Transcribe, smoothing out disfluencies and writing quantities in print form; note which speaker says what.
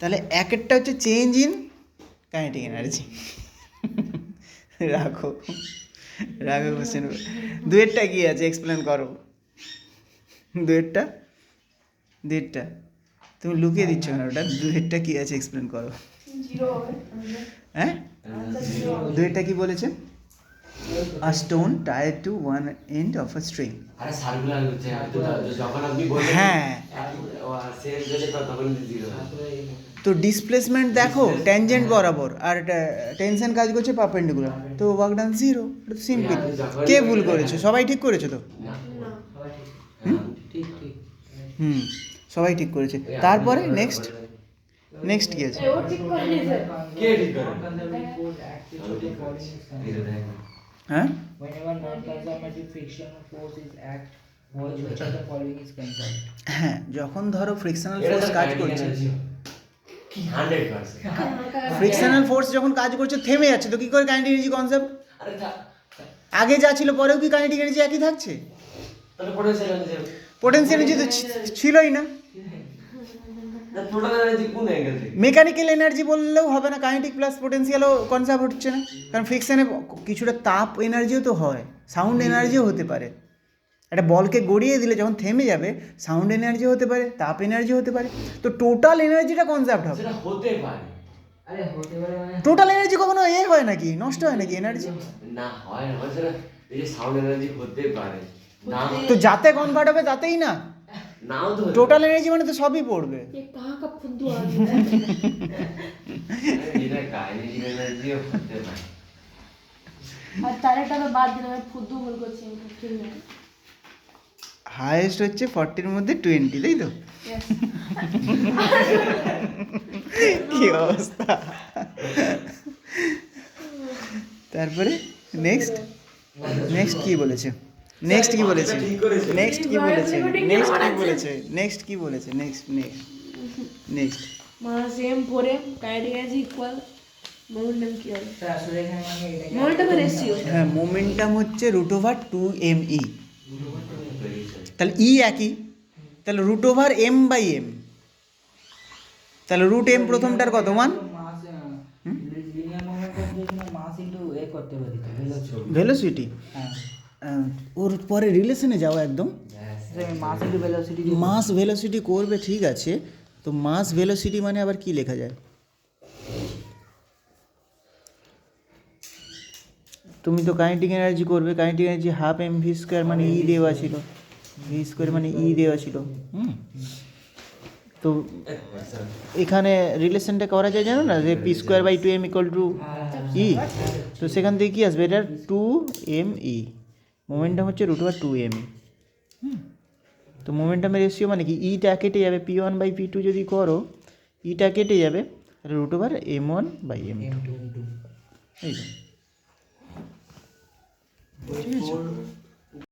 Speaker 1: তাহলে একেরটা হচ্ছে change in kinetic energy. রাখো রাখো কোশ্চেন। দুয়েরটা কি আছে এক্সপ্লেন করো। দুয়েরটা তুমি লুকিয়ে দিচ্ছ কেন ওটা? দুয়েরটা কি আছে এক্সপ্লেন করো। হ্যাঁ, দুয়েরটা কি বলেছে? A stone tied to one end of a string.
Speaker 2: আরে সার্কুলার হচ্ছে যখন আপনি বলবেন
Speaker 1: হ্যাঁ,
Speaker 2: সেম গেলে তখন জিরো।
Speaker 1: তো ডিসপ্লেসমেন্ট দেখো ট্যানজেন্ট বরাবর, আর টেনশন কাজ করছে পারপেন্ডিকুলার, তো ওয়ার্ক ডান জিরো। সিম্পল। কে ভুল করেছে? সবাই ঠিক করেছে তো?
Speaker 2: ঠিক ঠিক।
Speaker 1: সবাই ঠিক করেছে। তারপরে নেক্সট কি আছে?
Speaker 2: কে ঠিক করে?
Speaker 1: হ্যাঁ,
Speaker 3: Whenever non-conservative frictional force is act, which of the following is conserved?
Speaker 1: হ্যাঁ, যখন ধরো ফ্রিকশনাল ফোর্স কাজ করছে,
Speaker 2: কি 100%?
Speaker 1: ফ্রিকশনাল ফোর্স যখন কাজ করছে থেমে যাচ্ছে, তো কি করে কাইনেটিক এনার্জি কনসেপ্ট?
Speaker 2: আরে
Speaker 1: আগে যা ছিল পরেও কি কাইনেটিক এনার্জি একই থাকছে?
Speaker 2: তাহলে পোটেনশিয়াল এনার্জি,
Speaker 1: পোটেনশিয়াল এনার্জি তো ছিলই না।
Speaker 2: টোটাল এনার্জি কোন অ্যাঙ্গেল থেকে?
Speaker 1: মেকানিক্যাল এনার্জি বললেও হবে না, কাইনেটিক প্লাস পোটেনশিয়ালও কনসার্ভ হচ্ছে না, কারণ ফ্রিকশনে কিছুটা তাপ এনার্জিও তো হয়, সাউন্ড এনার্জিও হতে পারে। একটা বলকে গড়িয়ে দিলে যখন থেমে যাবে, সাউন্ড এনার্জি হতে পারে, তাপ এনার্জি হতে পারে, তো টোটাল এনার্জিটা কনসার্ভ হবে।
Speaker 2: সেটা হতে পারে।
Speaker 3: আরে হতে পারে মানে
Speaker 1: টোটাল এনার্জি কখনো হয় নাকি, নষ্ট হয় নাকি এনার্জি?
Speaker 2: না হয় না, সেটা এই যে সাউন্ড এনার্জি হতে পারে না,
Speaker 1: তো যাতে কনভার্ট হবে তাতেই না,
Speaker 2: নাও তো
Speaker 1: টোটাল এনার্জি মানে তো সবই পড়বে।
Speaker 2: এটা কাইনেটিক এনার্জিও হতে পারে।
Speaker 4: আর তারেটা তো বাদ দিলাম, ফুদ্দু ভুল করছি, ঠিক না?
Speaker 1: হাইয়েস্ট হচ্ছে 40-র মধ্যে 20, তাই তো?
Speaker 4: Yes.
Speaker 1: কি অবস্থা। তারপরে নেক্সট কি বলেছে? নেক্সট কি বলেছে?
Speaker 4: Mass M for M kinetic energy equal momentum কি হবে?
Speaker 3: আসলে এখানে মানে এটা
Speaker 4: মোমেন্টাম রেশিও।
Speaker 1: হ্যাঁ, মোমেন্টাম হচ্ছে √2mE। তাহলে ই একই, তাহলে √m/m, তাহলে √m প্রথমটার কত? 1।
Speaker 3: মাস লিনিয়ার মোমেন্টাম জন্য মাস ইনটু এ করতে পারি
Speaker 1: ভেলোসিটি।
Speaker 3: হ্যাঁ,
Speaker 1: ওর পরে রিলেশনে যাও একদম।
Speaker 3: Mass into velocity.
Speaker 1: Mass velocity করবে, ঠিক আছে, তো মাস ভেলোসিটি মানে আবার কি লেখা যায়? তুমি তো কাইনেটিক এনার্জি করবে, কাইনেটিক এনার্জি ½ mv² মানে ই দেওয়া ছিল, v² মানে ই দেওয়া ছিল। তো এখানে রিলেশনটা করা যায় জানো না, যে p²/2m = E, তো সেখান থেকে কি আসবে? এটা 2mE, মোমেন্টাম হচ্ছে √2mE। তো মোমেন্টামের রেশিও মানে কি, ইটা কেটে যাবে, p1/p2 যদি করো, ইটা কেটে যাবে, তাহলে √m1/m2। এই তো, ঠিক আছে।